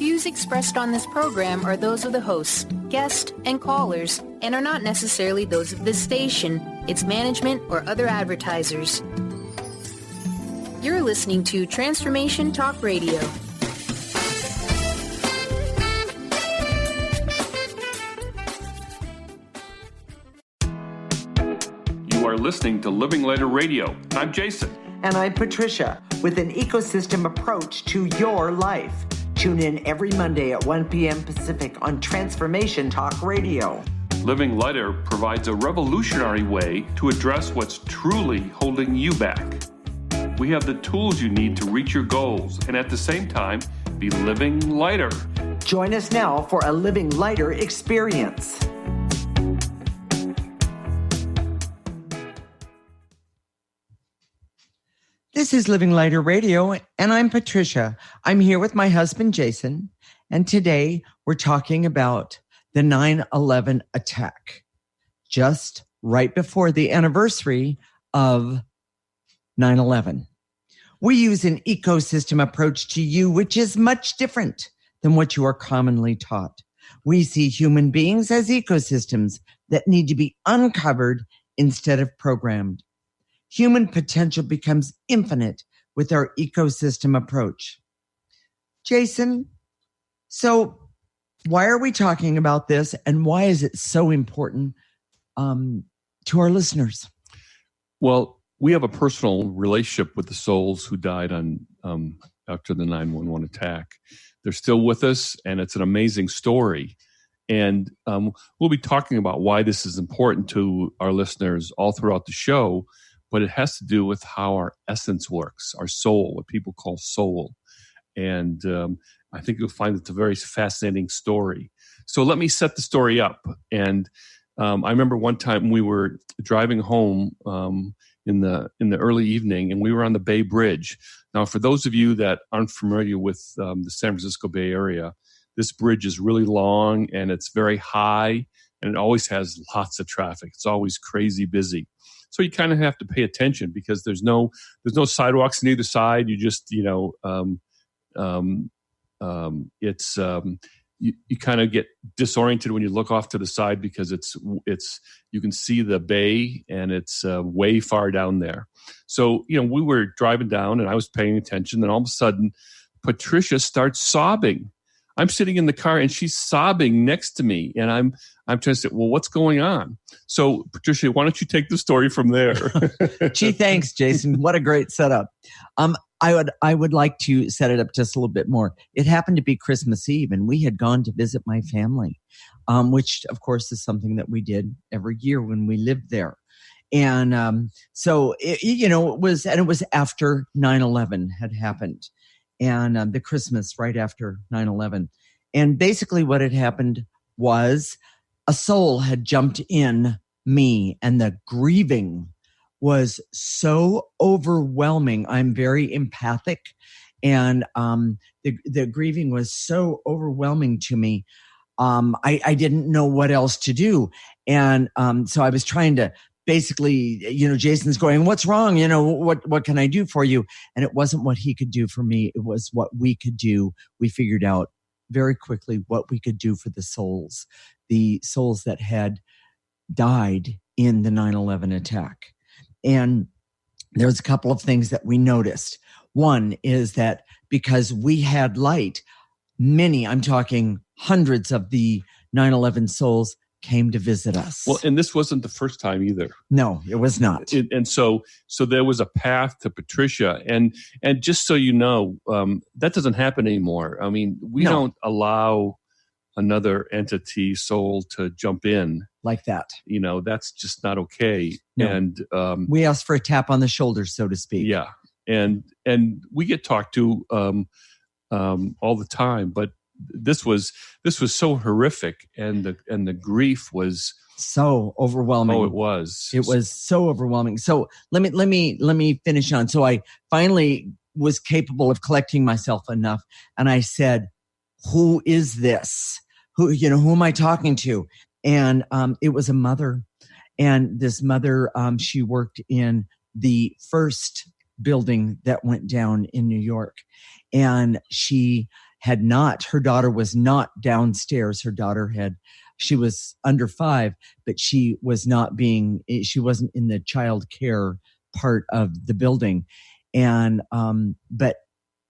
views expressed on this program are those of the hosts, guests, and callers, and are not necessarily those of this station, its management, or other advertisers. You're listening to Transformation Talk Radio. You are listening to Living Lighter Radio. I'm Jason. And I'm Patricia, with an ecosystem approach to your life. Tune in every Monday at 1 p.m. Pacific on Transformation Talk Radio. Living Lighter provides a revolutionary way to address what's truly holding you back. We have the tools you need to reach your goals and at the same time be living lighter. Join us now for a Living Lighter experience. This is Living Lighter Radio, and I'm Patricia. I'm here with my husband, Jason, and today we're talking about the 9/11 attack, just right before the anniversary of 9/11. We use an ecosystem approach to you, which is much different than what you are commonly taught. We see human beings as ecosystems that need to be uncovered instead of programmed. Human potential becomes infinite with our ecosystem approach. Jason, so why are we talking about this, and why is it so important to our listeners? Well, we have a personal relationship with the souls who died on after the 9/11 attack. They're still with us, and it's an amazing story. And we'll be talking about why this is important to our listeners all throughout the show. But it has to do with how our essence works, our soul, what people call soul. And I think you'll find it's a very fascinating story. So let me set the story up. And I remember one time we were driving home in the early evening, and we were on the Bay Bridge. Now, for those of you that aren't familiar with the San Francisco Bay Area, this bridge is really long and it's very high, and it always has lots of traffic. It's always crazy busy. So you kind of have to pay attention because there's no sidewalks on either side. You just, you kind of get disoriented when you look off to the side because it's you can see the bay and it's way far down there. So, we were driving down and I was paying attention, and all of a sudden Patricia starts sobbing. I'm sitting in the car and she's sobbing next to me, and I'm trying to say, well, what's going on? So, Patricia, why don't you take the story from there? Gee, thanks, Jason. What a great setup. I would like to set it up just a little bit more. It happened to be Christmas Eve, and we had gone to visit my family, which, of course, is something that we did every year when we lived there. And so, it was after 9/11 had happened. And the Christmas right after 9/11. And basically what had happened was a soul had jumped in me, and the grieving was so overwhelming. I'm very empathic, and the grieving was so overwhelming to me. I didn't know what else to do. And so I was trying to basically, Jason's going, what's wrong? What can I do for you? And it wasn't what he could do for me. It was what we could do. We figured out very quickly what we could do for the souls that had died in the 9/11 attack. And there's a couple of things that we noticed. One is that because we had light, I'm talking hundreds of the 9/11 souls came to visit us. Well, and this wasn't the first time either. No, it was not. And so there was a path to Patricia. And just so you know, that doesn't happen anymore. I mean, we don't allow another entity, soul, to jump in. Like that. That's just not okay. No. And we ask for a tap on the shoulder, so to speak. Yeah. And we get talked to all the time, but this was so horrific, and the grief was so overwhelming. Oh, it was. It was so overwhelming. So let me finish on. So I finally was capable of collecting myself enough, and I said, "Who is this? Who am I talking to?" And it was a mother, and this mother, she worked in the first building that went down in New York, and she her daughter was not downstairs. She was under 5, but she wasn't in the child care part of the building. And, but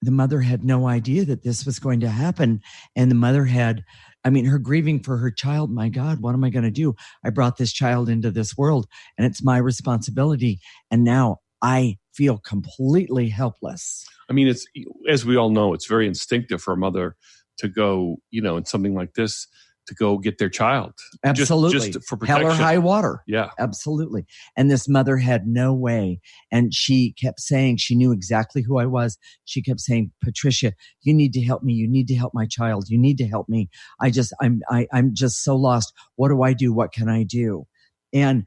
the mother had no idea that this was going to happen. And the mother her grieving for her child. My God, what am I going to do? I brought this child into this world and it's my responsibility. And now I feel completely helpless. I mean, it's, as we all know, it's very instinctive for a mother to go, in something like this, to go get their child. Absolutely. Just for protection. Hell or high water. Yeah. Absolutely. And this mother had no way. And she kept saying, she knew exactly who I was. She kept saying, Patricia, you need to help me. You need to help my child. You need to help me. I'm just so lost. What do I do? What can I do? And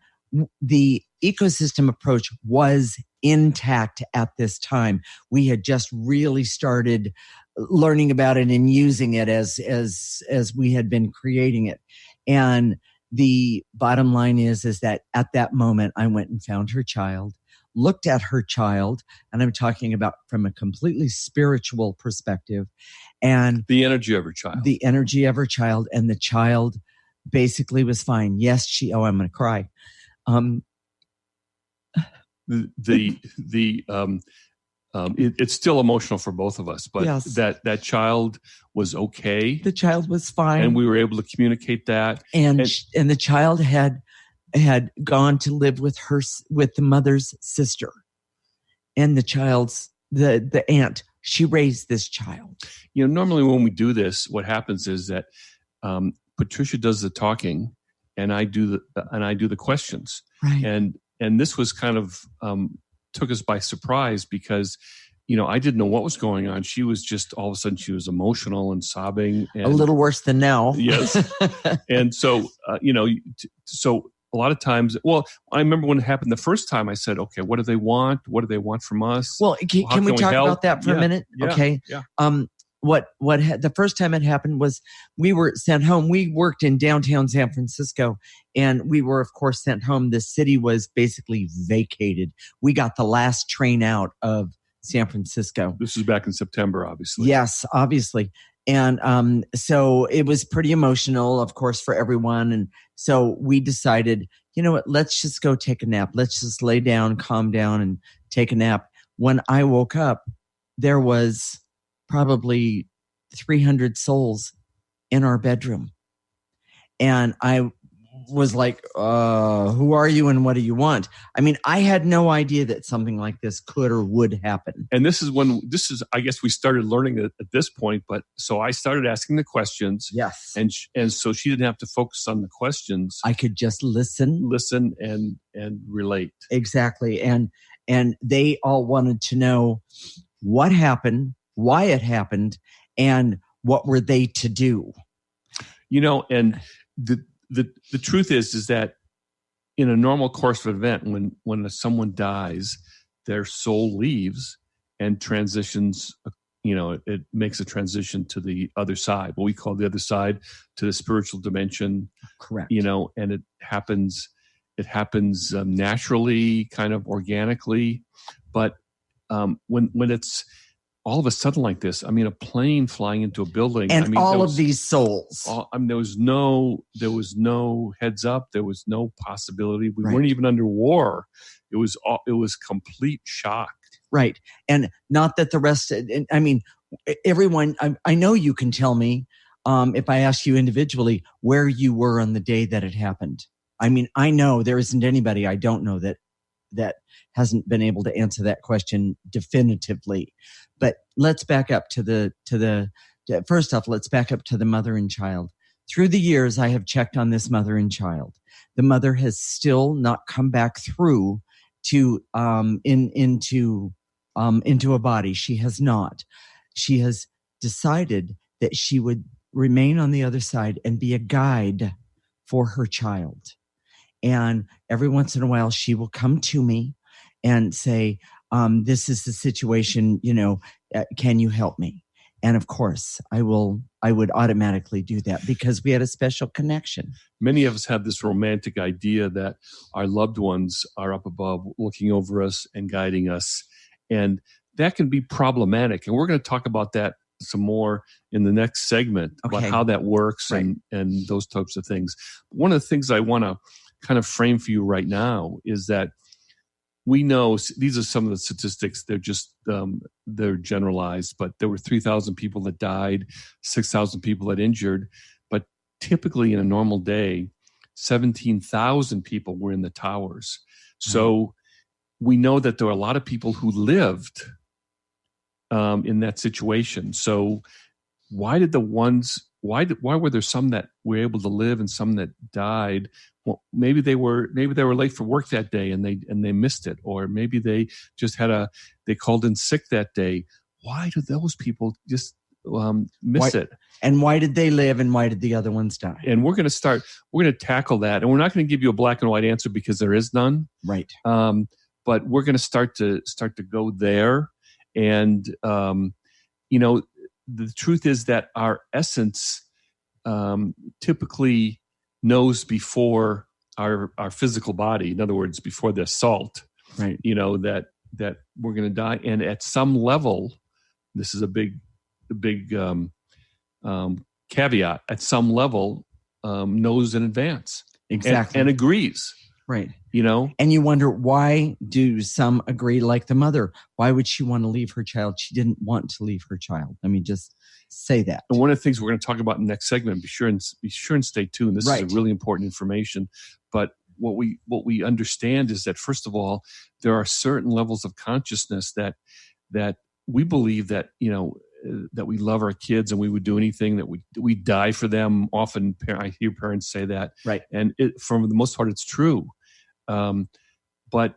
the ecosystem approach was intact at this time. We had just really started learning about it and using it as we had been creating it. And the bottom line is that at that moment, I went and found her child, looked at her child, and I'm talking about from a completely spiritual perspective, and the energy of her child. And the child basically was fine. Yes, I'm going to cry. It's still emotional for both of us, but yes. that child was okay. The child was fine, and we were able to communicate that. And the child had gone to live with the mother's sister, and the child's the aunt. She raised this child. Normally when we do this, what happens is that Patricia does the talking, and I do the questions. Right. And this was kind of took us by surprise because, I didn't know what was going on. She was just, all of a sudden, she was emotional and sobbing. And, a little worse than now. Yes. And so, so a lot of times, I remember when it happened the first time, I said, okay, what do they want? What do they want from us? Well, can we talk about that for a minute? Yeah, okay. Yeah. The first time it happened was we were sent home. We worked in downtown San Francisco, and we were, of course, sent home. The city was basically vacated. We got the last train out of San Francisco. This was back in September, obviously. Yes, obviously. And so it was pretty emotional, of course, for everyone. And so we decided, you know what, let's just go take a nap. Let's just lay down, calm down, and take a nap. When I woke up, there was probably 300 souls in our bedroom. And I was like, who are you and what do you want? I mean, I had no idea that something like this could or would happen. And this is, I guess we started learning it at this point, but so I started asking the questions. Yes. And so she didn't have to focus on the questions. I could just listen and relate. Exactly. And they all wanted to know what happened, why it happened, and what were they to do. And the truth is that in a normal course of event, when someone dies, their soul leaves and transitions, it makes a transition to the other side, what we call the other side, to the spiritual dimension. Correct. And it happens naturally, kind of organically. But when it's all of a sudden like this, I mean, a plane flying into a building, and all of these souls. There was no heads up. There was no possibility. We Right. weren't even under war. It was complete shock. Right, and not that the rest. I mean, everyone. I know you can tell me if I ask you individually where you were on the day that it happened. I mean, I know there isn't anybody I don't know that hasn't been able to answer that question definitively. But let's back up first off, let's back up to the mother and child. Through the years, I have checked on this mother and child. The mother has still not come back through to into a body. She has not. She has decided that she would remain on the other side and be a guide for her child. And every once in a while, she will come to me and say, this is the situation, can you help me? And of course, I would automatically do that because we had a special connection. Many of us have this romantic idea that our loved ones are up above looking over us and guiding us. And that can be problematic. And we're going to talk about that some more in the next segment about how that works and those types of things. One of the things I want to kind of frame for you right now is that we know these are some of the statistics. They're just they're generalized, but there were 3,000 people that died, 6,000 people that injured. But typically in a normal day, 17,000 people were in the towers. So we know that there are a lot of people who lived in that situation. So why did why were there some that were able to live and some that died? Well, maybe they were late for work that day and they missed it, or maybe they just they called in sick that day. Why do those people just miss it? And why did they live and why did the other ones die? And we're going to tackle that, and we're not going to give you a black and white answer because there is none. Right. But we're going to start to go there, and the truth is that our essence typically knows before our physical body. In other words, before the assault, right? That we're going to die, and at some level, this is a big caveat. At some level, knows in advance, exactly, and agrees, right? And you wonder, why do some agree? Like the mother, why would she want to leave her child? She didn't want to leave her child. I mean, just say that. And one of the things we're going to talk about in the next segment, be sure and stay tuned. This is really important information. But what we understand is that, first of all, there are certain levels of consciousness that we believe that that we love our kids and we would do anything, that we die for them. Often I hear parents say that, right? And for the most part, it's true. But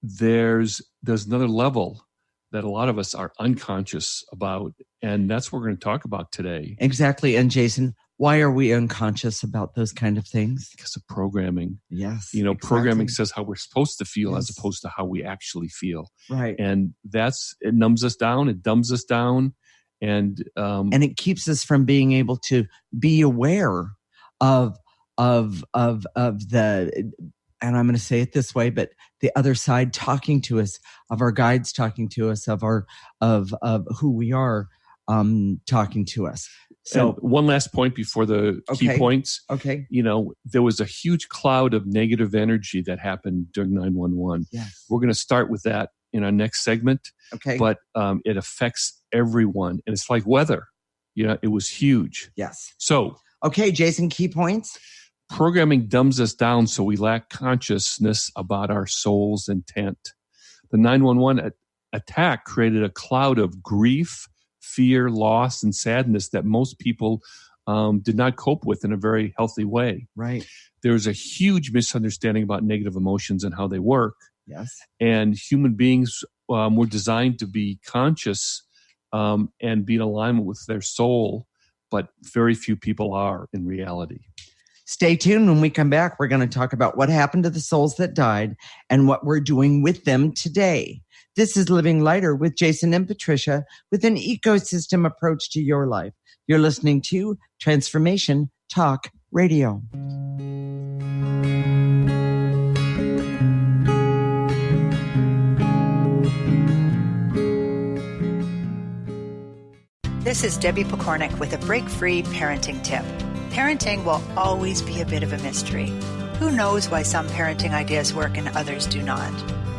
there's another level that a lot of us are unconscious about, and that's what we're going to talk about today. Exactly. And Jason, why are we unconscious about those kind of things? Because of programming. Yes. Exactly. Programming says how we're supposed to feel as opposed to how we actually feel. Right. And it numbs us down, it dumbs us down, and it keeps us from being able to be aware of the, and I'm going to say it this way, but the other side talking to us, of our guides talking to us, of who we are talking to us. So and one last point before the key points. Okay. There was a huge cloud of negative energy that happened during 911. Yes. We're going to start with that in our next segment. Okay. But it affects everyone. And it's like weather. It was huge. Yes. So. Okay, Jason, key points. Programming dumbs us down so we lack consciousness about our soul's intent. The 911 attack created a cloud of grief, fear, loss, and sadness that most people did not cope with in a very healthy way. Right. There's a huge misunderstanding about negative emotions and how they work. Yes. And human beings were designed to be conscious and be in alignment with their soul, but very few people are in reality. Stay tuned. When we come back, we're going to talk about what happened to the souls that died and what we're doing with them today. This is Living Lighter with Jason and Patricia, with an ecosystem approach to your life. You're listening to Transformation Talk Radio. This is Debbie Pokornik with a break-free parenting tip. Parenting will always be a bit of a mystery. Who knows why some parenting ideas work and others do not?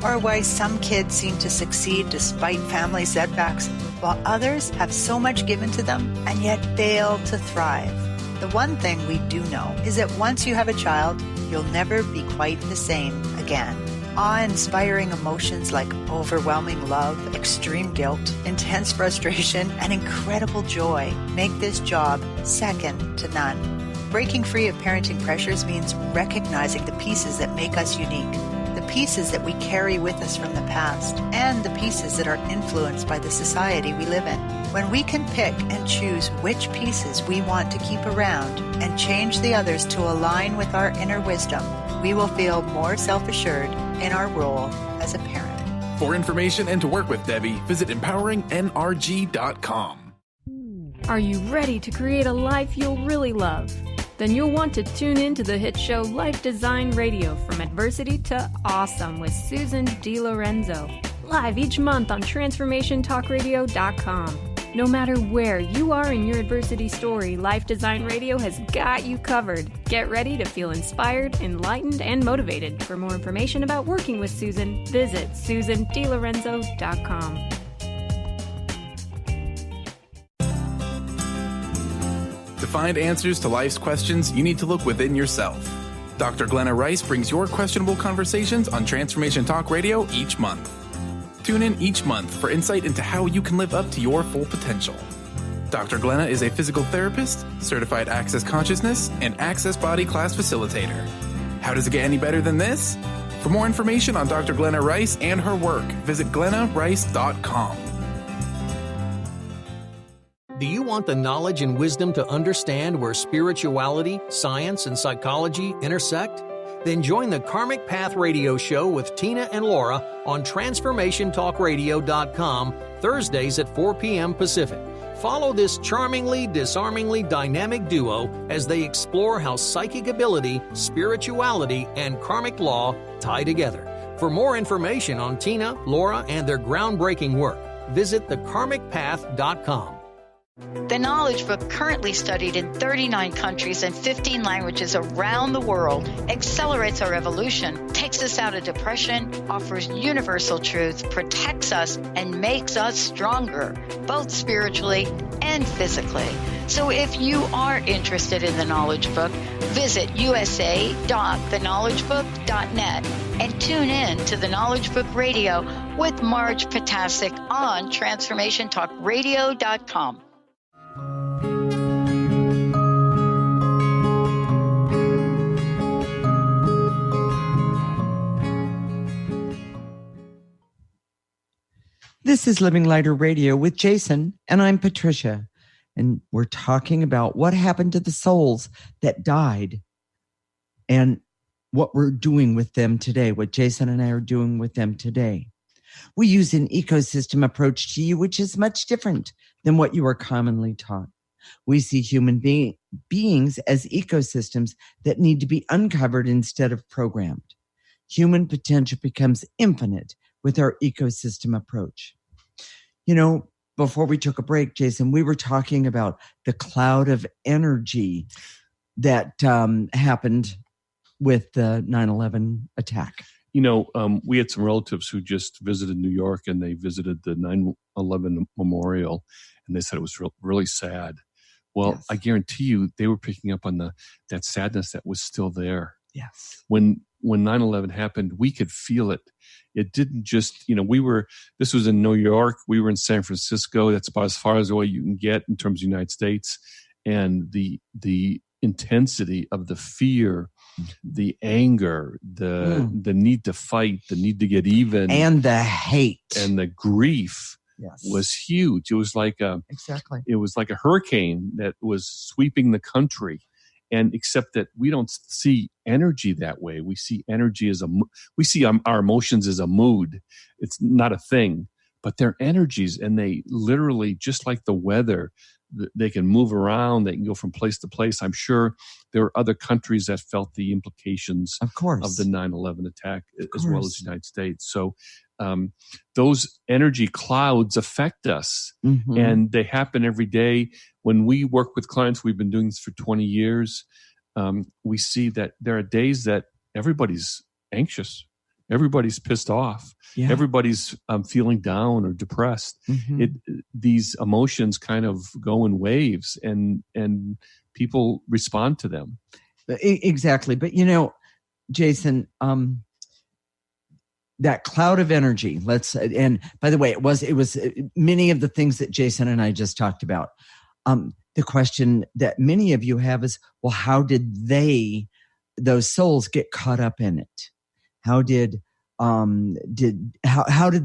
Or why some kids seem to succeed despite family setbacks, while others have so much given to them and yet fail to thrive. The one thing we do know is that once you have a child, you'll never be quite the same again. Awe-inspiring emotions like overwhelming love, extreme guilt, intense frustration, and incredible joy make this job second to none. Breaking free of parenting pressures means recognizing the pieces that make us unique, the pieces that we carry with us from the past, and the pieces that are influenced by the society we live in. When we can pick and choose which pieces we want to keep around and change the others to align with our inner wisdom, we will feel more self-assured in our role as a parent. For information and to work with Debbie, visit empoweringnrg.com. Are you ready to create a life you'll really love? Then you'll want to tune in to the hit show Life Design Radio, From Adversity to Awesome with Susan DiLorenzo, live each month on TransformationTalkRadio.com. No matter where you are in your adversity story, Life Design Radio has got you covered. Get ready to feel inspired, enlightened, and motivated. For more information about working with Susan, visit susandlorenzo.com. To find answers to life's questions, you need to look within yourself. Dr. Glenna Rice brings your questionable conversations on Transformation Talk Radio each month. Tune in each month for insight into how you can live up to your full potential. Dr. Glenna is a physical therapist, certified Access Consciousness, and Access Body Class facilitator. How does it get any better than this? For more information on Dr. Glenna Rice and her work, visit glennarice.com. Do you want the knowledge and wisdom to understand where spirituality, science, and psychology intersect? Then join the Karmic Path Radio Show with Tina and Laura on TransformationTalkRadio.com Thursdays at 4 p.m. Pacific. Follow this charmingly, disarmingly dynamic duo as they explore how psychic ability, spirituality, and karmic law tie together. For more information on Tina, Laura, and their groundbreaking work, visit thekarmicpath.com. The Knowledge Book, currently studied in 39 countries and 15 languages around the world, accelerates our evolution, takes us out of depression, offers universal truth, protects us, and makes us stronger, both spiritually and physically. So if you are interested in the Knowledge Book, visit usa.theknowledgebook.net and tune in to the Knowledge Book Radio with Marge Potasic on TransformationTalkRadio.com. This is Living Lighter Radio with Jason, and I'm Patricia. And we're talking about what happened to the souls that died and what we're doing with them today, what Jason and I are doing with them today. We use an ecosystem approach to you, which is much different than what you are commonly taught. We see human beings as ecosystems that need to be uncovered instead of programmed. Human potential becomes infinite with our ecosystem approach. You know, before we took a break, Jason, we were talking about the cloud of energy that happened with the 9/11 attack. You know, we had some relatives who just visited New York, and they visited the 9/11 memorial, and they said it was really sad. Well, yes. I guarantee you they were picking up on that sadness that was still there. Yes. When 9/11 happened, we could feel it. It didn't just, this was in New York. We were in San Francisco. That's about as far away you can get in terms of the United States. And the intensity of the fear, the anger, the need to fight, the need to get even. And the hate. And the grief was huge. It was like it was like a hurricane that was sweeping the country. And except that we don't see energy that way. We see energy as we see our emotions as a mood. It's not a thing, but they're energies, and they literally, just like the weather, they can move around. They can go from place to place. I'm sure there are other countries that felt the implications of the 9/11 attack, as well as the United States. So those energy clouds affect us, and they happen every day. When we work with clients, we've been doing this for 20 years. We see that there are days that everybody's anxious. Everybody's pissed off. Yeah. Everybody's feeling down or depressed. These emotions kind of go in waves, and people respond to them. Exactly. But, Jason, that cloud of energy, and by the way, it was many of the things that Jason and I just talked about. The question that many of you have is, well, how did those souls get caught up in it? How did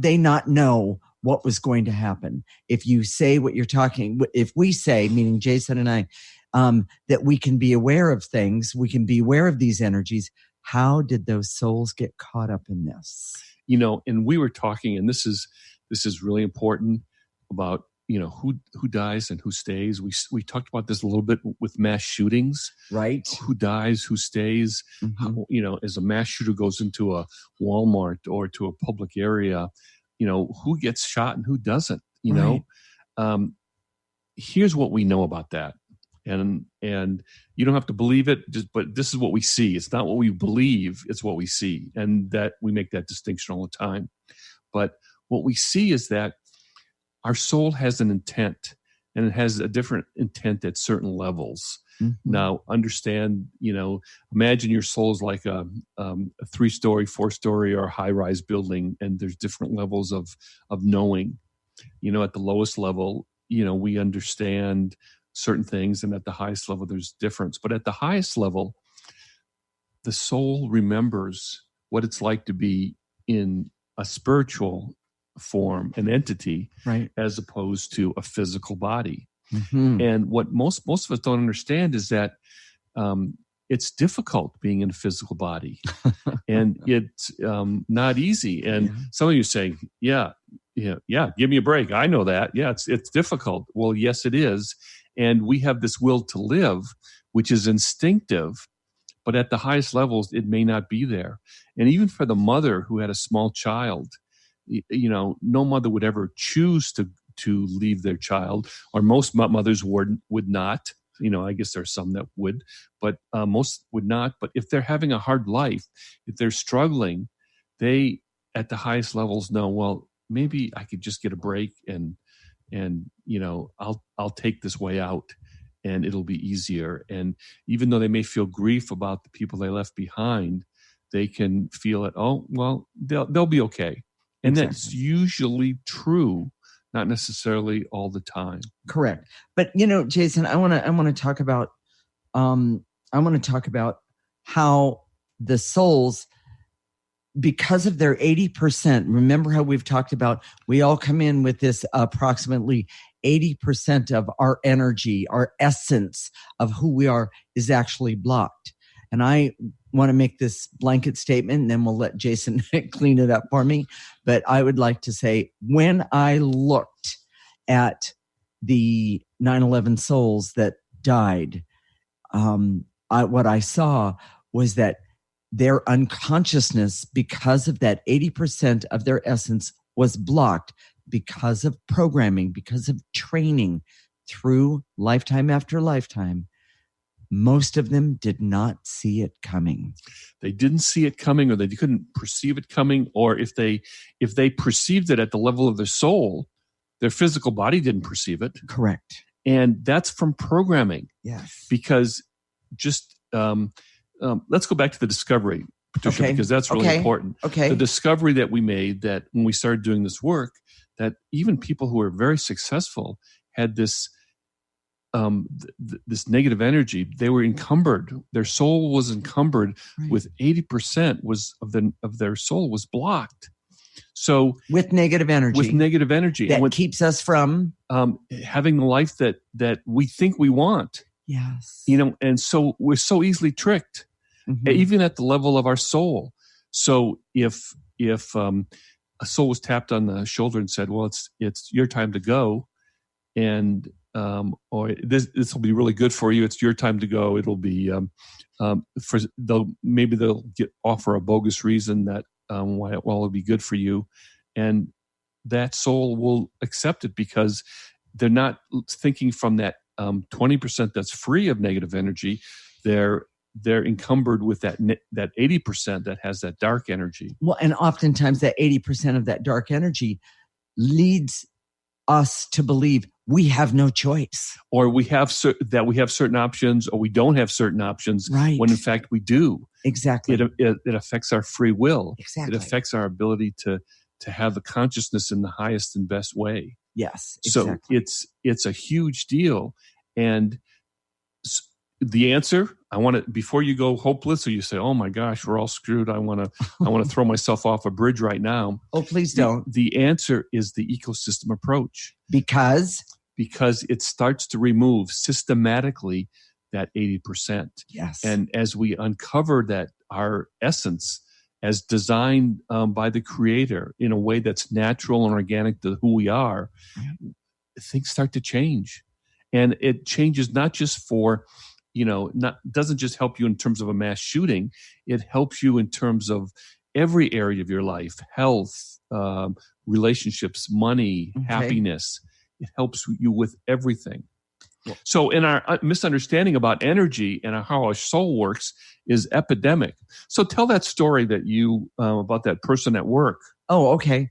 they not know what was going to happen? If you say what you're talking, if we say, meaning Jason and I, that we can be aware of things, we can be aware of these energies. How did those souls get caught up in this? And we were talking, and this is really important about, who dies and who stays. We talked about this a little bit with mass shootings, right? Who dies, who stays. How, as a mass shooter goes into a Walmart or to a public area, who gets shot and who doesn't, right. here's what we know about that. And you don't have to believe it, but this is what we see. It's not what we believe, it's what we see. And that we make that distinction all the time. But what we see is that our soul has an intent, and it has a different intent at certain levels. Mm-hmm. Now, understand, imagine your soul is like a 3-story, 4-story, or high-rise building, and there's different levels of knowing. At the lowest level, we understand certain things, and at the highest level, there's difference. But at the highest level, the soul remembers what it's like to be in a spiritual form, an entity, right, as opposed to a physical body. Mm-hmm. And what most of us don't understand is that it's difficult being in a physical body, and it's not easy. And some of you say, "Yeah, give me a break. I know that. Yeah, it's difficult." Well, yes, it is. And we have this will to live, which is instinctive, but at the highest levels, it may not be there. And even for the mother who had a small child, no mother would ever choose to leave their child, or most mothers would not. I guess there's some that would, but most would not. But if they're having a hard life, if they're struggling, they at the highest levels know, well, maybe I could just get a break and I'll take this way out, and it'll be easier. And even though they may feel grief about the people they left behind, they can feel it. Oh, well, they'll be okay. And exactly. That's usually true, not necessarily all the time. Correct. But Jason, I want to talk about how the souls, because of their 80%, remember how we've talked about, we all come in with this approximately 80% of our energy, our essence of who we are is actually blocked. And I want to make this blanket statement, and then we'll let Jason clean it up for me. But I would like to say, when I looked at the 9/11 souls that died, what I saw was that their unconsciousness, because of that 80% of their essence, was blocked because of programming, because of training through lifetime after lifetime. Most of them did not see it coming. They didn't see it coming, or they couldn't perceive it coming, or if they perceived it at the level of their soul, their physical body didn't perceive it. Correct. And that's from programming. Yes. Because just let's go back to the discovery, Patricia, because that's really important. Okay. The discovery that we made, that when we started doing this work, that even people who were very successful had this this negative energy. They were encumbered. Their soul was encumbered with 80% of their soul was blocked. So with negative energy, that keeps us from having the life that we think we want. Yes. And so we're so easily tricked, even at the level of our soul. So if a soul was tapped on the shoulder and said, "Well, it's your time to go," and or this will be really good for you. It's your time to go. It'll be they'll offer a bogus reason that why it'll be good for you, and that soul will accept it because they're not thinking from that 20% that's free of negative energy. They're encumbered with that 80% that has that dark energy. Well, and oftentimes that 80% of that dark energy leads us to believe we have no choice, or we have certain options, or we don't have certain options. Right. When in fact we do. Exactly. It affects our free will. Exactly. It affects our ability to have the consciousness in the highest and best way. Yes. Exactly. So it's a huge deal, and the answer, I want to, before you go hopeless or you say, "Oh my gosh, we're all screwed. I want to throw myself off a bridge right now." Oh, please don't. The answer is the ecosystem approach. Because it starts to remove systematically that 80%. Yes. And as we uncover that our essence as designed by the Creator in a way that's natural and organic to who we are, things start to change. And it changes not just for doesn't just help you in terms of a mass shooting. It helps you in terms of every area of your life: health, relationships, money, happiness. It helps you with everything. So in our misunderstanding about energy and how our soul works is epidemic. So tell that story that you about that person at work. Oh, okay.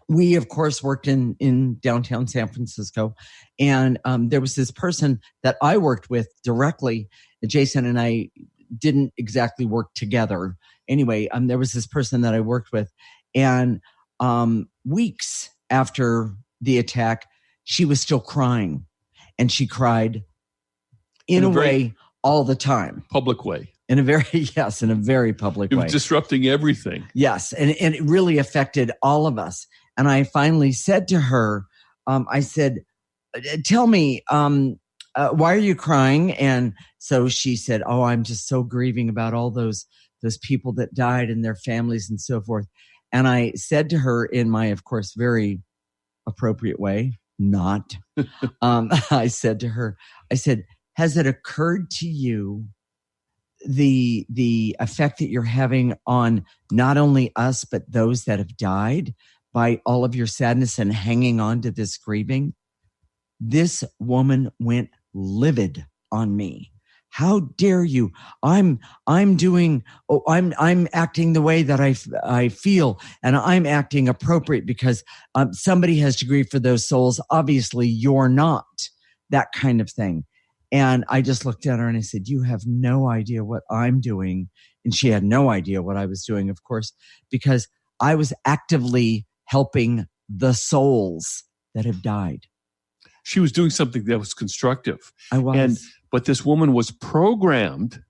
We, of course, worked in downtown San Francisco. And there was this person that I worked with directly. Jason and I didn't exactly work together. Anyway, there was this person that I worked with. And weeks after the attack, she was still crying. And she cried in a way all the time. Public way. In a very public way. It was disrupting everything. Yes. And it really affected all of us. And I finally said to her, I said, tell me, why are you crying? And so she said, oh, I'm just so grieving about all those people that died and their families and so forth. And I said to her in my, of course, very appropriate way, not, I said to her, has it occurred to you the effect that you're having on not only us, but those that have died by all of your sadness and hanging on to this grieving? This woman went livid on me. How dare you? I'm acting the way that I feel, and I'm acting appropriate because somebody has to grieve for those souls. Obviously, you're not. That kind of thing. And I just looked at her and I said, you have no idea what I'm doing. And she had no idea what I was doing, of course, because I was actively helping the souls that have died. She was doing something that was constructive. I was. But this woman was programmed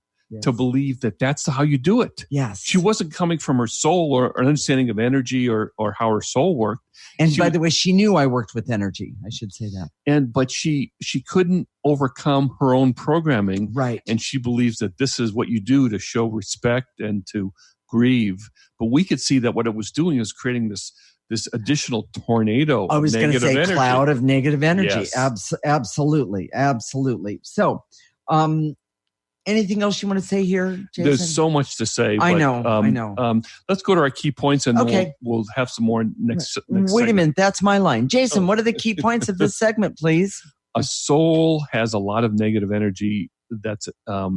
to believe that that's how you do it. Yes. She wasn't coming from her soul or an understanding of energy or how her soul worked. And by the way, she knew I worked with energy. I should say that. But she couldn't overcome her own programming. Right. And she believes that this is what you do to show respect and to grieve. But we could see that what it was doing is creating this additional tornado I was going to say energy. Cloud of negative energy. Yes. Absolutely. So, anything else you want to say here, Jason? There's so much to say. I know. Let's go to our key points and okay. we'll have some more next Wait segment. a minute. That's my line. Jason, what are the key points of this segment, please? A soul has a lot of negative energy that's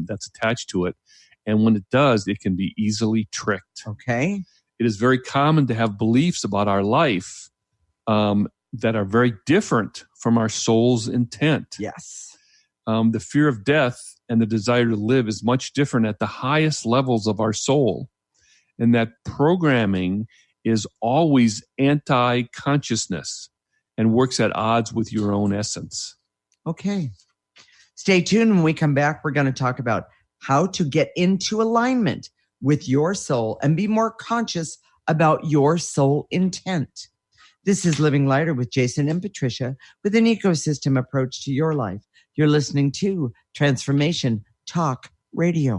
attached to it. And when it does, it can be easily tricked. Okay. It is very common to have beliefs about our life that are very different from our soul's intent. Yes. The fear of death and the desire to live is much different at the highest levels of our soul. And that programming is always anti-consciousness and works at odds with your own essence. Okay. Stay tuned. When we come back, we're going to talk about how to get into alignment with your soul and be more conscious about your soul intent. This is Living Lighter with Jason and Patricia with an ecosystem approach to your life. You're listening to Transformation Talk Radio.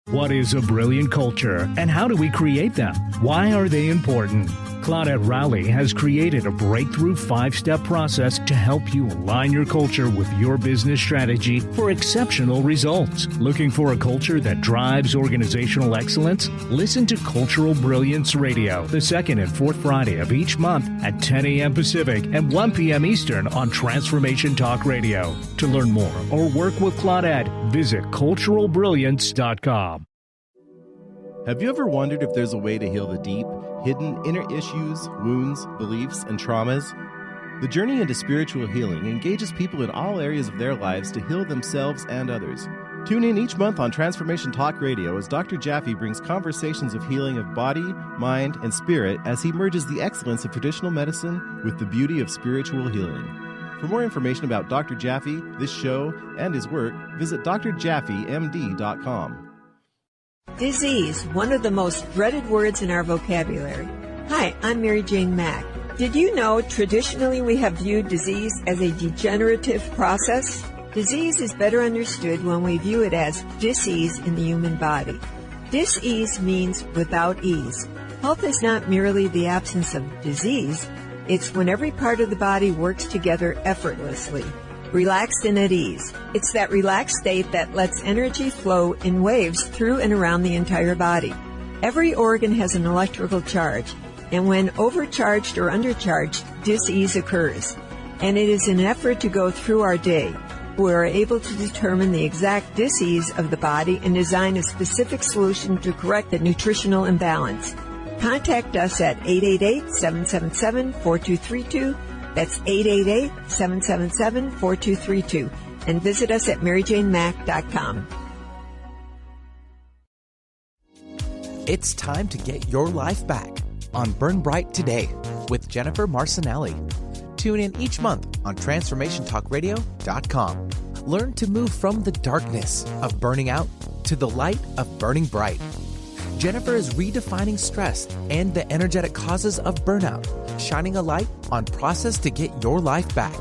What is a brilliant culture, and how do we create them? Why are they important? Claudette Rowley has created a breakthrough 5-step process to help you align your culture with your business strategy for exceptional results. Looking for a culture that drives organizational excellence? Listen to Cultural Brilliance Radio, the second and fourth Friday of each month at 10 a.m. Pacific and 1 p.m. Eastern on Transformation Talk Radio. To learn more or work with Claudette, visit culturalbrilliance.com. Have you ever wondered if there's a way to heal the deep, hidden inner issues, wounds, beliefs, and traumas? The journey into spiritual healing engages people in all areas of their lives to heal themselves and others. Tune in each month on Transformation Talk Radio as Dr. Jaffe brings conversations of healing of body, mind, and spirit as he merges the excellence of traditional medicine with the beauty of spiritual healing. For more information about Dr. Jaffe, this show, and his work, visit drjaffemd.com. Disease, one of the most dreaded words in our vocabulary. Hi, I'm Mary Jane Mack. Did you know traditionally we have viewed disease as a degenerative process? Disease is better understood when we view it as dis-ease in the human body. Dis-ease means without ease. Health is not merely the absence of disease. It's when every part of the body works together effortlessly. relaxed and at ease. It's that relaxed state that lets energy flow in waves through and around the entire body. Every organ has an electrical charge, and when overcharged or undercharged, dis-ease occurs. And it is an effort to go through our day. We are able to determine the exact dis-ease of the body and design a specific solution to correct the nutritional imbalance. Contact us at 888-777-4232. That's 888-777-4232. And visit us at maryjanemack.com. It's time to get your life back on Burn Bright Today with Jennifer Marcinelli. Tune in each month on TransformationTalkRadio.com. Learn to move from the darkness of burning out to the light of burning bright. Jennifer is redefining stress and the energetic causes of burnout, shining a light on process to get your life back.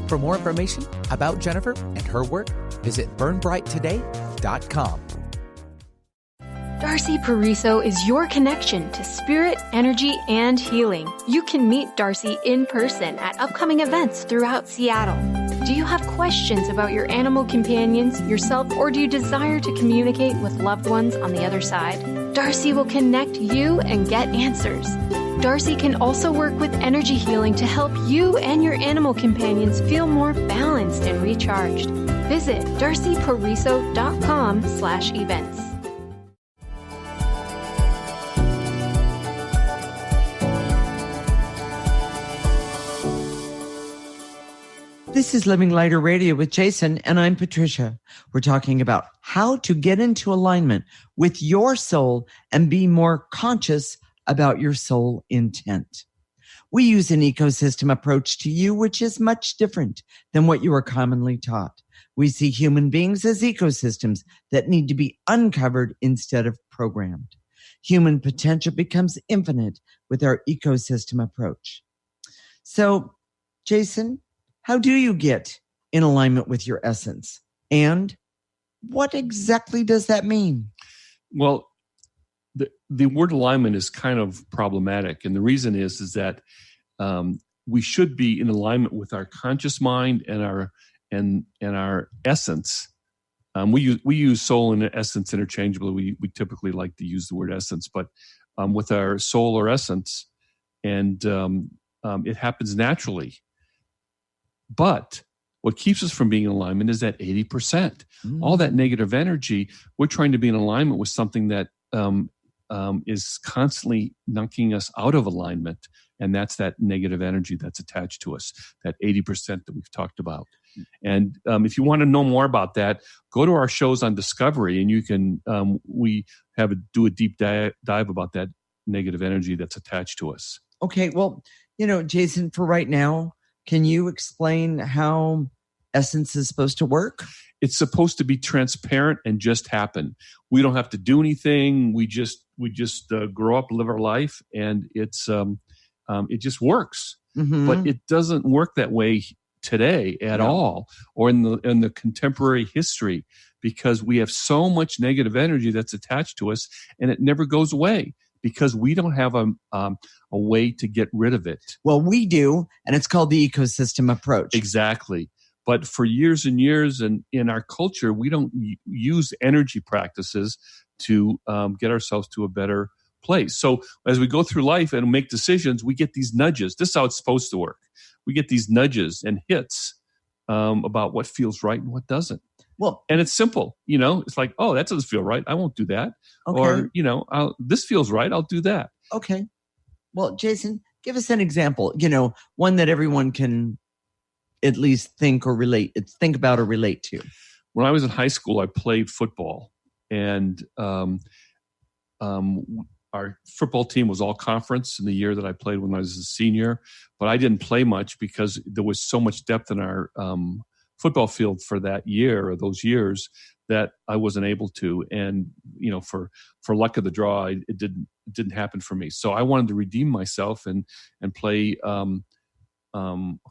For more information about Jennifer and her work, visit burnbrighttoday.com. Darcy Pariso is your connection to spirit, energy, and healing. You can meet Darcy in person at upcoming events throughout Seattle. Do you have questions about your animal companions, yourself, or do you desire to communicate with loved ones on the other side? Darcy will connect you and get answers. Darcy can also work with energy healing to help you and your animal companions feel more balanced and recharged. Visit darcypariso.com/events. This is Living Lighter Radio with Jason, and I'm Patricia. We're talking about how to get into alignment with your soul and be more conscious about your soul intent. We use an ecosystem approach to you, which is much different than what you are commonly taught. We see human beings as ecosystems that need to be uncovered instead of programmed. Human potential becomes infinite with our ecosystem approach. So, Jason, how do you get in alignment with your essence? And what exactly does that mean? Well, the word alignment is kind of problematic. And the reason is that we should be in alignment with our conscious mind and our essence. We use soul and essence interchangeably. We typically like to use the word essence, but with our soul or essence, and it happens naturally. But what keeps us from being in alignment is that 80%. All that negative energy, we're trying to be in alignment with something that is constantly knocking us out of alignment. And that's that negative energy that's attached to us, that 80% that we've talked about. And if you want to know more about that, go to our shows on Discovery, and you can, we do a deep dive about that negative energy that's attached to us. Okay. Well, Jason, for right now, can you explain how essence is supposed to work? It's supposed to be transparent and just happen. We don't have to do anything. We just grow up, live our life, and it just works. Mm-hmm. But it doesn't work that way today at all, or in the contemporary history, because we have so much negative energy that's attached to us, and it never goes away. Because we don't have a way to get rid of it. Well, we do, and it's called the ecosystem approach. Exactly. But for years and years, and in our culture, we don't use energy practices to get ourselves to a better place. So as we go through life and make decisions, we get these nudges. This is how it's supposed to work. We get these nudges and hits about what feels right and what doesn't. Well, and it's simple, it's like, oh, that doesn't feel right. I won't do that. Okay. Or, this feels right. I'll do that. Okay. Well, Jason, give us an example, one that everyone can at least think about or relate to. When I was in high school, I played football, and our football team was all conference in the year that I played when I was a senior, but I didn't play much because there was so much depth in our football field for that year or those years that I wasn't able to. And, for luck of the draw, it didn't happen for me. So I wanted to redeem myself and play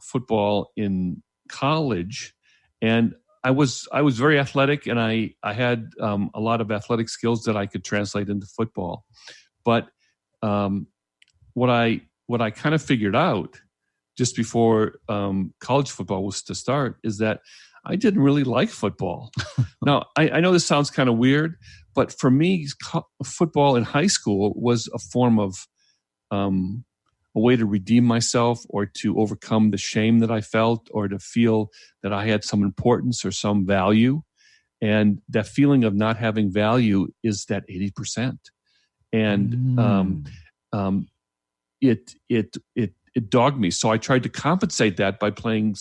football in college. And I was very athletic, and I had a lot of athletic skills that I could translate into football. But what I kind of figured out just before college football was to start is that I didn't really like football. Now, I know this sounds kind of weird, but for me, football in high school was a form of a way to redeem myself or to overcome the shame that I felt or to feel that I had some importance or some value. And that feeling of not having value is that 80%. And it dogged me. So I tried to compensate that by playing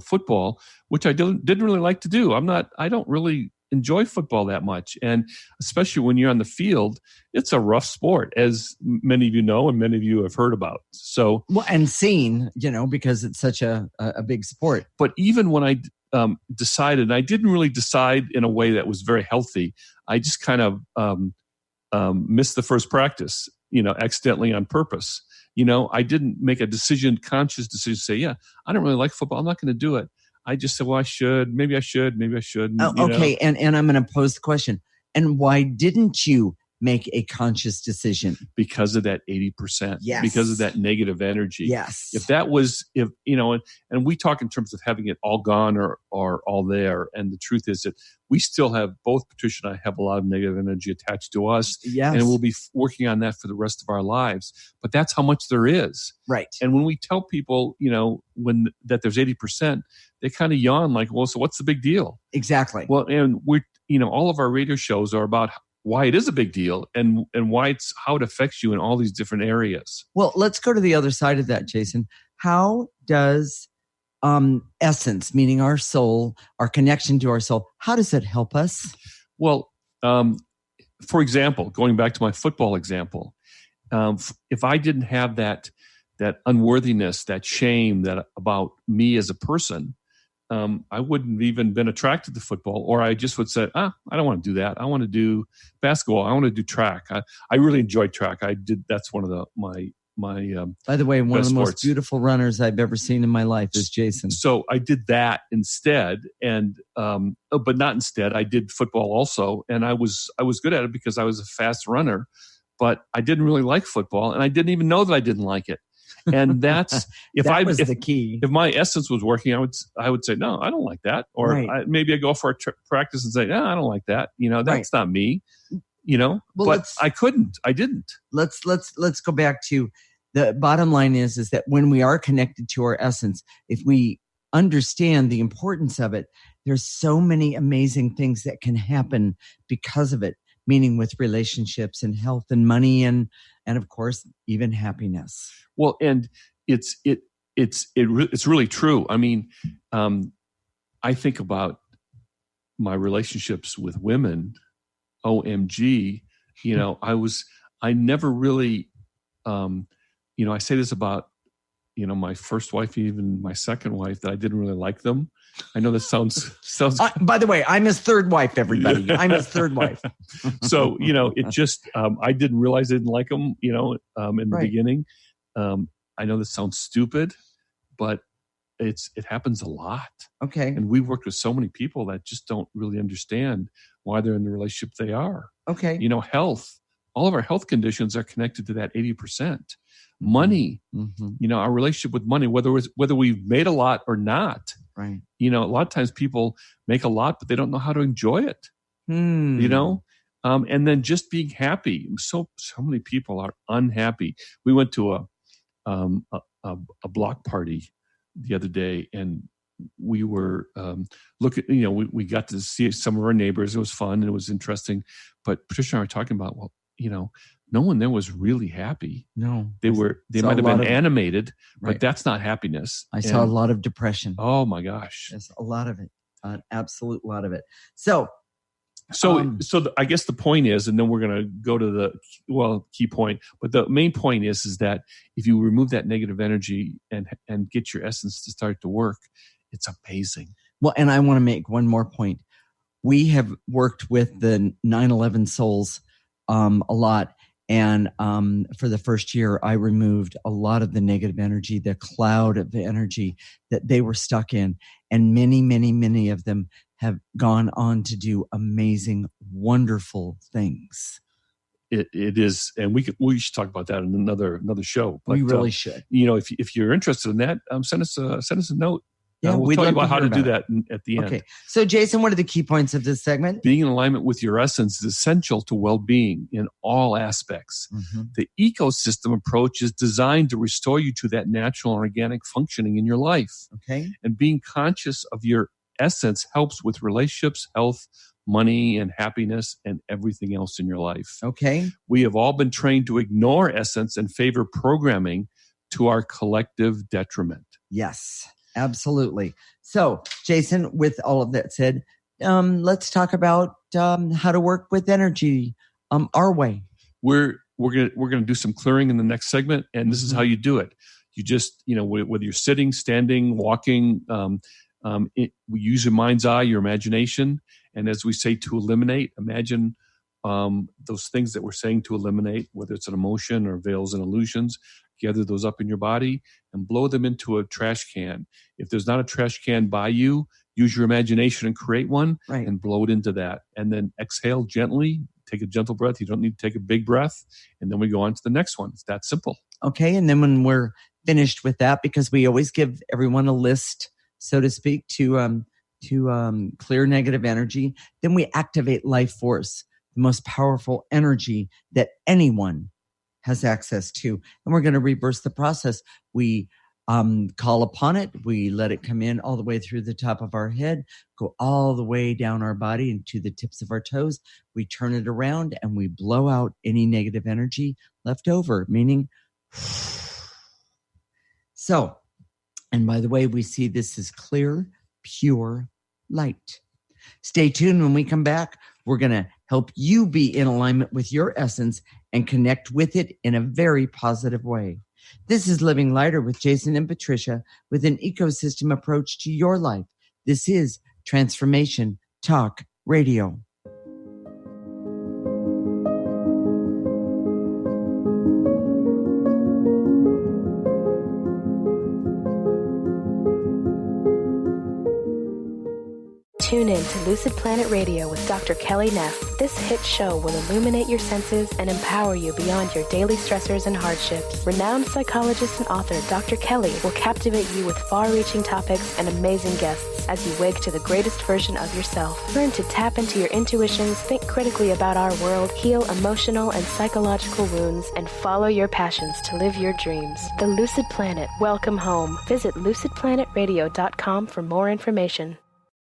football, which I didn't really like to do. I don't really enjoy football that much. And especially when you're on the field, it's a rough sport, as many of you know and many of you have heard about. So, well, and seen, because it's such a big sport. But even when I decided, and I didn't really decide in a way that was very healthy, I just kind of missed the first practice, accidentally on purpose. I didn't make a conscious decision to say, yeah, I don't really like football. I'm not going to do it. I just said, well, I should. Maybe I should. Okay. And I'm going to pose the question. And why didn't you make a conscious decision? Because of that 80%. Yes. Because of that negative energy. Yes. And we talk in terms of having it all gone or all there. And the truth is that we still have, both Patricia and I have a lot of negative energy attached to us. Yes. And we'll be working on that for the rest of our lives. But that's how much there is. Right. And when we tell people, that there's 80%, they kind of yawn like, well, so what's the big deal? Exactly. Well, and all of our radio shows are about why it is a big deal and why how it affects you in all these different areas. Well, let's go to the other side of that, Jason. How does essence, meaning our soul, our connection to our soul, how does it help us? Well, for example, going back to my football example, if I didn't have that unworthiness, that shame about me as a person, I wouldn't have even been attracted to football, or I just would say, I don't want to do that. I want to do basketball. I want to do track. I really enjoyed track. That's one of my by the way, one of the sports. most beautiful runners I've ever seen in my life is Jason. So I did that instead, but not instead. I did football also, and I was good at it because I was a fast runner, but I didn't really like football, and I didn't even know that I didn't like it. And that's if the key. If my essence was working, I would say, no, I don't like that. Or right. Maybe I go for a practice and say, no, I don't like that. That's not me. Well, but I didn't. Let's go back to the bottom line is that when we are connected to our essence, if we understand the importance of it, there's so many amazing things that can happen because of it, meaning with relationships and health and money and of course, even happiness. Well, and it's really true. I mean, I think about my relationships with women. OMG, I never really, I say this about, my first wife, even my second wife, that I didn't really like them. I know this sounds. By the way, I'm his third wife, everybody. Yeah. I'm his third wife. So, it just, I didn't realize I didn't like them, in the beginning. I know this sounds stupid, but it happens a lot. Okay. And we've worked with so many people that just don't really understand why they're in the relationship they are. Okay. Health, all of our health conditions are connected to that 80%. Money, our relationship with money, whether we've made a lot or not. Right. A lot of times people make a lot, but they don't know how to enjoy it. And then just being happy. So many people are unhappy. We went to a block party the other day, and we were we got to see some of our neighbors. It was fun and it was interesting. But Patricia and I were talking about, no one there was really happy. No, they might have been animated, but that's not happiness. I saw a lot of depression. Oh my gosh. There's a lot of it, an absolute lot of it. So I guess the point is, and then we're going to go to the key point, but the main point is that if you remove that negative energy and get your essence to start to work, it's amazing. Well, and I want to make one more point. We have worked with the 9/11 souls a lot. And for the first year, I removed a lot of the negative energy, the cloud of the energy that they were stuck in. And many, many, many of them have gone on to do amazing, wonderful things. it is, and we should talk about that in another show. But, we really should. If you're interested in that, send us a note. Yeah, we'll tell you about how to do that at the end. Okay. So, Jason, what are the key points of this segment? Being in alignment with your essence is essential to well-being in all aspects. Mm-hmm. The ecosystem approach is designed to restore you to that natural and organic functioning in your life. Okay. And being conscious of your essence helps with relationships, health, money, and happiness, and everything else in your life. Okay. We have all been trained to ignore essence and favor programming to our collective detriment. Yes. Absolutely. So, Jason, with all of that said, let's talk about how to work with energy our way. We're gonna do some clearing in the next segment, and this is how you do it. You just whether you're sitting, standing, walking, we use your mind's eye, your imagination, and as we say, to eliminate, imagine those things that we're saying to eliminate, whether it's an emotion or veils and illusions. Gather those up in your body and blow them into a trash can. If there's not a trash can by you, use your imagination and create one, and blow it into that. And then exhale gently, take a gentle breath. You don't need to take a big breath. And then we go on to the next one. It's that simple. Okay. And then when we're finished with that, because we always give everyone a list, so to speak, to clear negative energy, then we activate life force, the most powerful energy that anyone has access to. And we're going to reverse the process. We call upon it. We let it come in all the way through the top of our head, go all the way down our body and to the tips of our toes. We turn it around and we blow out any negative energy left over, meaning so. And by the way, we see this as clear, pure light. Stay tuned. When we come back, we're going to help you be in alignment with your essence and connect with it in a very positive way. This is Living Lighter with Jason and Patricia with an ecosystem approach to your life. This is Transformation Talk Radio. Tune in to Lucid Planet Radio with Dr. Kelly Neff. This hit show will illuminate your senses and empower you beyond your daily stressors and hardships. Renowned psychologist and author Dr. Kelly will captivate you with far-reaching topics and amazing guests as you wake to the greatest version of yourself. Learn to tap into your intuitions, think critically about our world, heal emotional and psychological wounds, and follow your passions to live your dreams. The Lucid Planet. Welcome home. Visit lucidplanetradio.com for more information.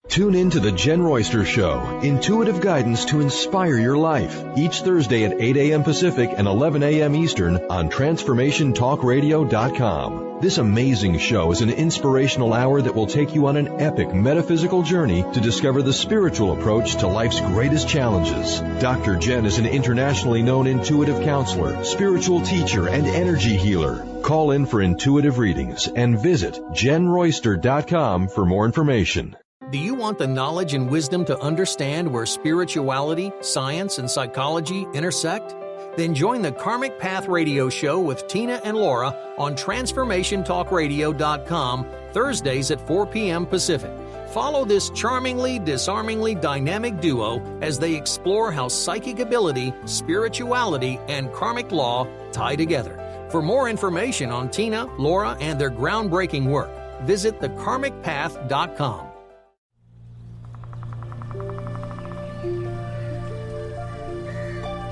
Tune in to The Jen Royster Show, intuitive guidance to inspire your life, each Thursday at 8 a.m. Pacific and 11 a.m. Eastern on TransformationTalkRadio.com. This amazing show is an inspirational hour that will take you on an epic metaphysical journey to discover the spiritual approach to life's greatest challenges. Dr. Jen is an internationally known intuitive counselor, spiritual teacher, and energy healer. Call in for intuitive readings and visit JenRoyster.com for more information. Do you want the knowledge and wisdom to understand where spirituality, science, and psychology intersect? Then join the Karmic Path Radio Show with Tina and Laura on TransformationTalkRadio.com Thursdays at 4 p.m. Pacific. Follow this charmingly, disarmingly dynamic duo as they explore how psychic ability, spirituality, and karmic law tie together. For more information on Tina, Laura, and their groundbreaking work, visit thekarmicpath.com.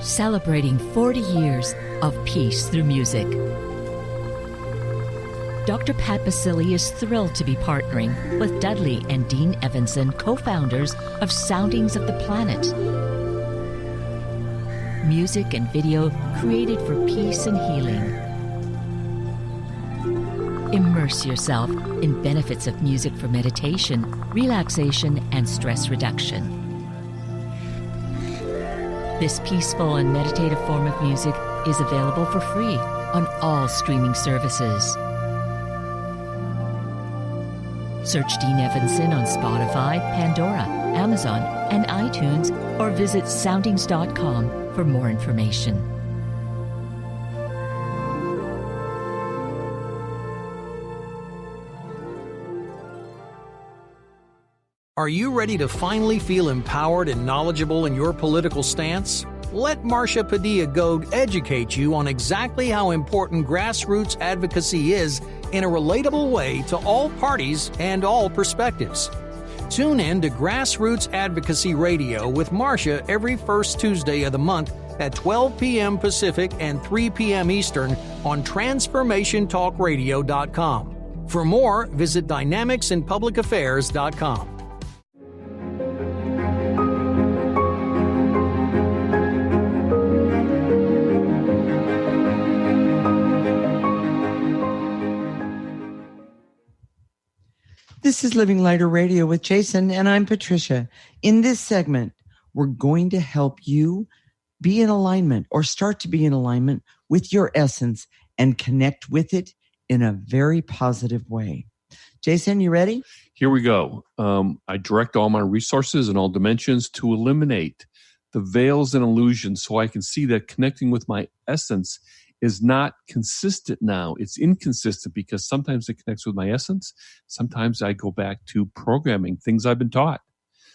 Celebrating 40 years of peace through music. Dr. Pat Basili is thrilled to be partnering with Dudley and Dean Evanson, co-founders of Soundings of the Planet. Music and video created for peace and healing. Immerse yourself in benefits of music for meditation, relaxation, and stress reduction. This peaceful and meditative form of music is available for free on all streaming services. Search Dean Evanson on Spotify, Pandora, Amazon, and iTunes, or visit soundings.com for more information. Are you ready to finally feel empowered and knowledgeable in your political stance? Let Marcia Padilla-Goad educate you on exactly how important grassroots advocacy is in a relatable way to all parties and all perspectives. Tune in to Grassroots Advocacy Radio with Marcia every first Tuesday of the month at 12 p.m. Pacific and 3 p.m. Eastern on TransformationTalkRadio.com. For more, visit DynamicsInPublicAffairs.com. This is Living Lighter Radio with Jason, and I'm Patricia. In this segment, we're going to help you be in alignment or start to be in alignment with your essence and connect with it in a very positive way. Jason, you ready? Here we go. I direct all my resources in all dimensions to eliminate the veils and illusions so I can see that connecting with my essence is not consistent now. It's inconsistent because sometimes it connects with my essence. Sometimes I go back to programming, things I've been taught.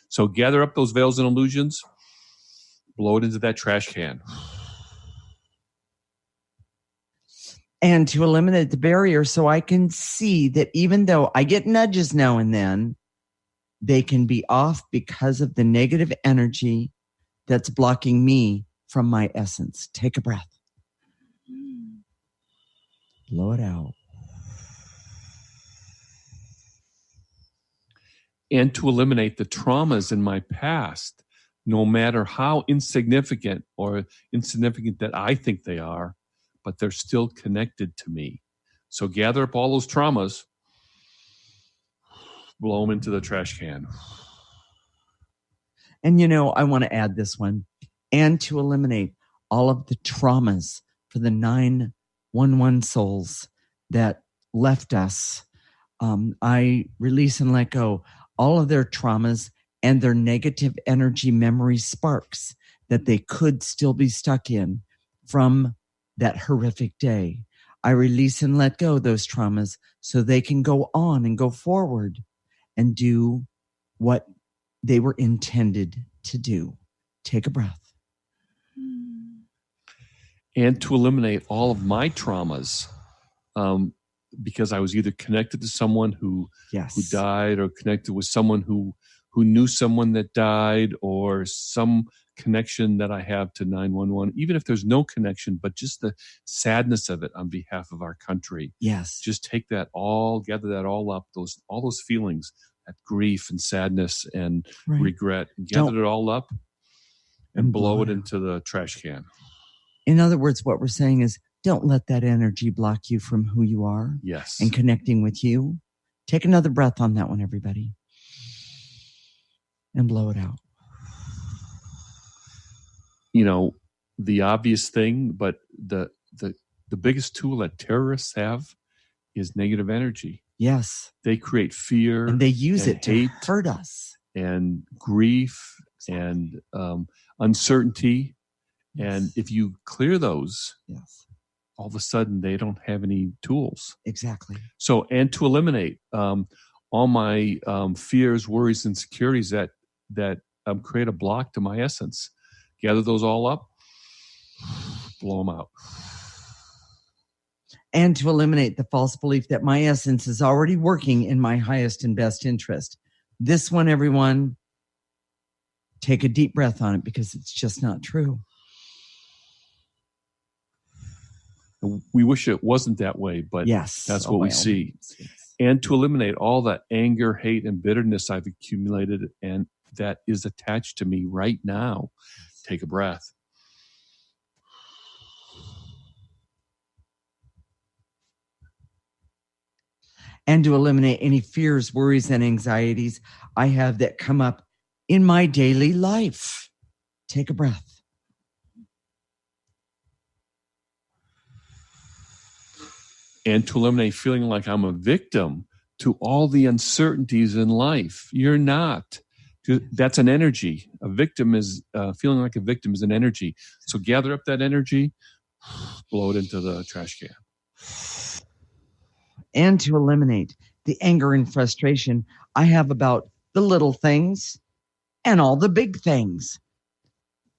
So gather up those veils and illusions, blow it into that trash can. And to eliminate the barrier so I can see that even though I get nudges now and then, they can be off because of the negative energy that's blocking me from my essence. Take a breath. Blow it out. And to eliminate the traumas in my past, no matter how insignificant or insignificant that I think they are, but they're still connected to me. So gather up all those traumas, blow them into the trash can. And I want to add this one. And to eliminate all of the traumas for the 911 souls that left us. I release and let go all of their traumas and their negative energy memory sparks that they could still be stuck in from that horrific day. I release and let go those traumas so they can go on and go forward and do what they were intended to do. Take a breath. And to eliminate all of my traumas, because I was either connected to someone who died, or connected with someone who knew someone that died, or some connection that I have to 911, even if there's no connection, but just the sadness of it on behalf of our country. Yes. Just take that all, gather that all up, all those feelings, that grief and sadness and regret, and gather it all up and blow it into the trash can. In other words, what we're saying is, don't let that energy block you from who you are. Yes. And connecting with you. Take another breath on that one, everybody. And blow it out. The obvious thing, but the biggest tool that terrorists have is negative energy. Yes. They create fear. And they use it to hurt us. And grief and uncertainty. And if you clear those, all of a sudden they don't have any tools. Exactly. So, and to eliminate all my fears, worries, and insecurities that create a block to my essence. Gather those all up, blow them out. And to eliminate the false belief that my essence is already working in my highest and best interest. This one, everyone, take a deep breath on it because it's just not true. We wish it wasn't that way, but that's what we see. Yes. And to eliminate all that anger, hate, and bitterness I've accumulated and that is attached to me right now. Take a breath. And to eliminate any fears, worries, and anxieties I have that come up in my daily life. Take a breath. And to eliminate feeling like I'm a victim to all the uncertainties in life. You're not. That's an energy. A victim is, feeling like a victim is an energy. So gather up that energy, blow it into the trash can. And to eliminate the anger and frustration I have about the little things and all the big things.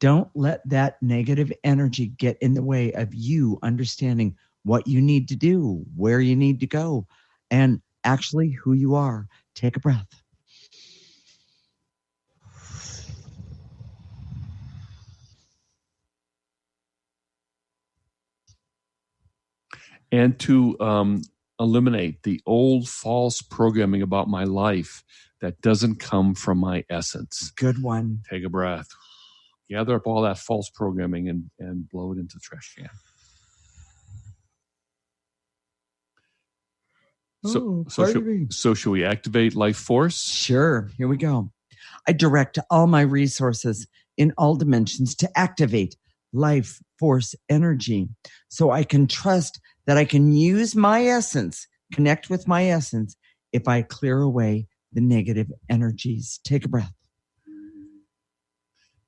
Don't let that negative energy get in the way of you understanding what you need to do, where you need to go, and actually who you are. Take a breath. And to eliminate the old false programming about my life that doesn't come from my essence. Good one. Take a breath. Gather up all that false programming and blow it into the trash can. So should we activate life force? Sure. Here we go. I direct all my resources in all dimensions to activate life force energy so I can trust that I can use my essence, connect with my essence, if I clear away the negative energies. Take a breath.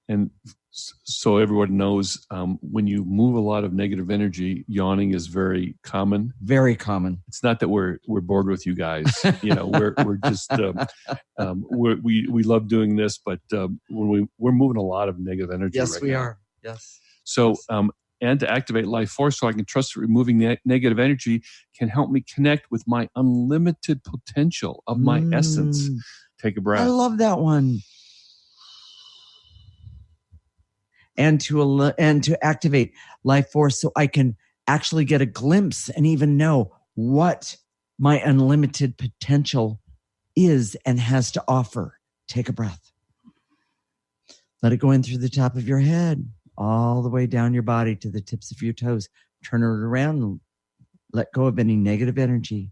And so everyone knows when you move a lot of negative energy, yawning is very common. Very common. It's not that we're bored with you guys. We're just we love doing this, but when we're moving a lot of negative energy. Yes, right we now. are. Yes. So and to activate life force, so I can trust that removing negative energy can help me connect with my unlimited potential of my essence. Take a breath. I love that one. And to activate life force so I can actually get a glimpse and even know what my unlimited potential is and has to offer. Take a breath. Let it go in through the top of your head, all the way down your body to the tips of your toes. Turn it around and let go of any negative energy.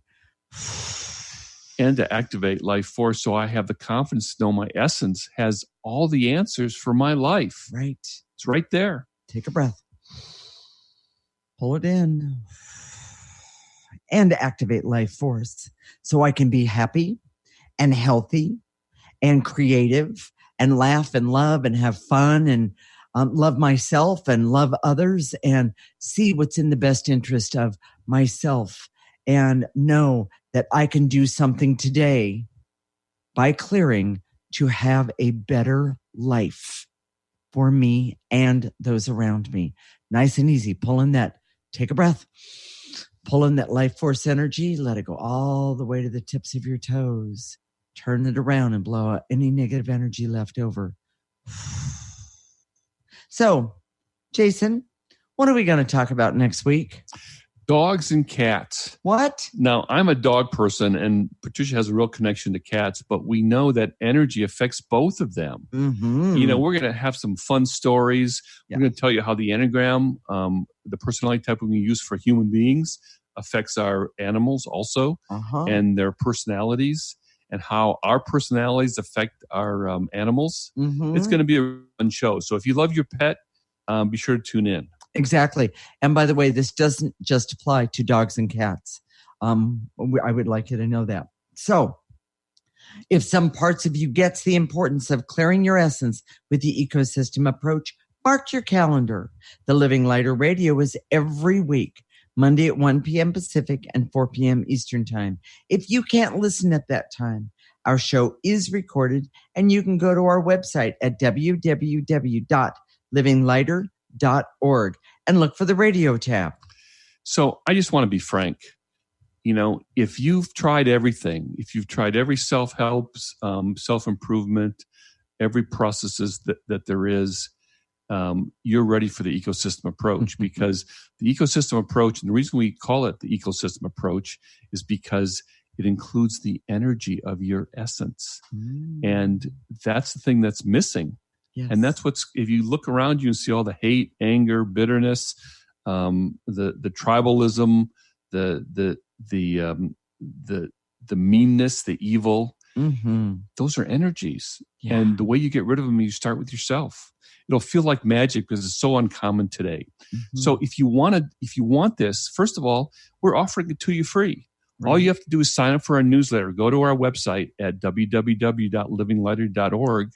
And to activate life force so I have the confidence to know my essence has all the answers for my life. Right. It's right there. Take a breath. Pull it in. And activate life force so I can be happy and healthy and creative and laugh and love and have fun and love myself and love others and see what's in the best interest of myself and know that I can do something today by clearing to have a better life for me and those around me. Nice and easy. Pull in that. Take a breath. Pull in that life force energy. Let it go all the way to the tips of your toes. Turn it around and blow out any negative energy left over. So, Jason, what are we going to talk about next week? Dogs and cats. What? Now, I'm a dog person, and Patricia has a real connection to cats, but we know that energy affects both of them. Mm-hmm. We're going to have some fun stories. Yeah. We're going to tell you how the Enneagram, the personality type we use for human beings, affects our animals also, and their personalities, and how our personalities affect our animals. Mm-hmm. It's going to be a fun show. So if you love your pet, be sure to tune in. Exactly. And by the way, this doesn't just apply to dogs and cats. I would like you to know that. So if some parts of you gets the importance of clearing your essence with the ecosystem approach, mark your calendar. The Living Lighter Radio is every week, Monday at 1 p.m. Pacific and 4 p.m. Eastern Time. If you can't listen at that time, our show is recorded and you can go to our website at www.livinglighter.org and look for the radio tab. So I just want to be frank. If you've tried everything, if you've tried every self-help, self-improvement, every processes that there is, you're ready for the ecosystem approach, because the ecosystem approach, and the reason we call it the ecosystem approach is because it includes the energy of your essence. And that's the thing that's missing. Yes. And that's if you look around you and see all the hate, anger, bitterness, the tribalism, the meanness, the evil, those are energies. Yeah. And the way you get rid of them, you start with yourself. It'll feel like magic because it's so uncommon today. So if you want this, first of all, we're offering it to you free. Right. All you have to do is sign up for our newsletter. Go to our website at www.livinglighter.org.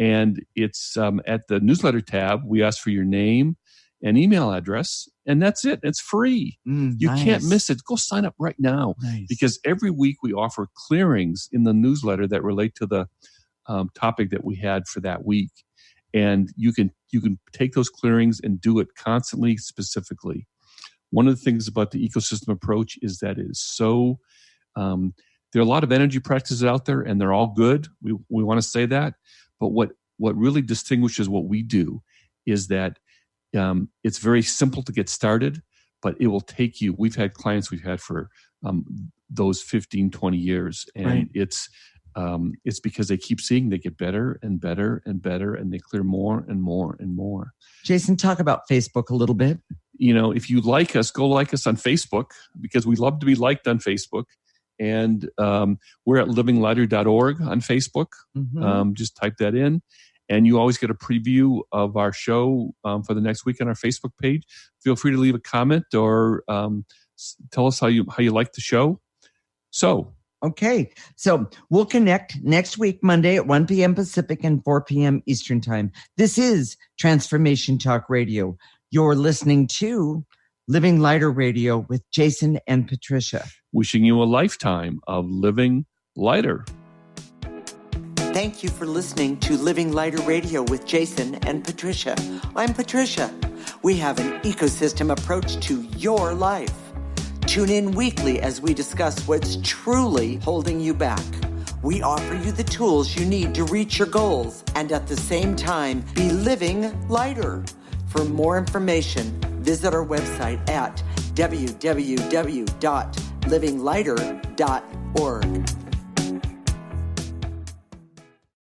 And it's at the newsletter tab. We ask for your name and email address, and that's it. It's free. You can't miss it. Go sign up right now, because every week we offer clearings in the newsletter that relate to the topic that we had for that week. And you can take those clearings and do it constantly, specifically. One of the things about the ecosystem approach is that it is so, there are a lot of energy practices out there, and they're all good. We want to say that. But what really distinguishes what we do is that it's very simple to get started, but it will take you. We've had clients we've had for those 15, 20 years, and right. It's because they keep seeing they get better and better and better, and they clear more and more and more. Jason, talk about Facebook a little bit. If you like us, go like us on Facebook, because we love to be liked on Facebook. And we're at livinglighter.org on Facebook. Mm-hmm. Just type that in. And you always get a preview of our show for the next week on our Facebook page. Feel free to leave a comment or tell us how you like the show. Okay. So we'll connect next week, Monday at 1 p.m. Pacific and 4 p.m. Eastern Time. This is Transformation Talk Radio. You're listening to Living Lighter Radio with Jason and Patricia. Wishing you a lifetime of living lighter. Thank you for listening to Living Lighter Radio with Jason and Patricia. I'm Patricia. We have an ecosystem approach to your life. Tune in weekly as we discuss what's truly holding you back. We offer you the tools you need to reach your goals and at the same time be living lighter. For more information, visit our website at www.livinglighter.org.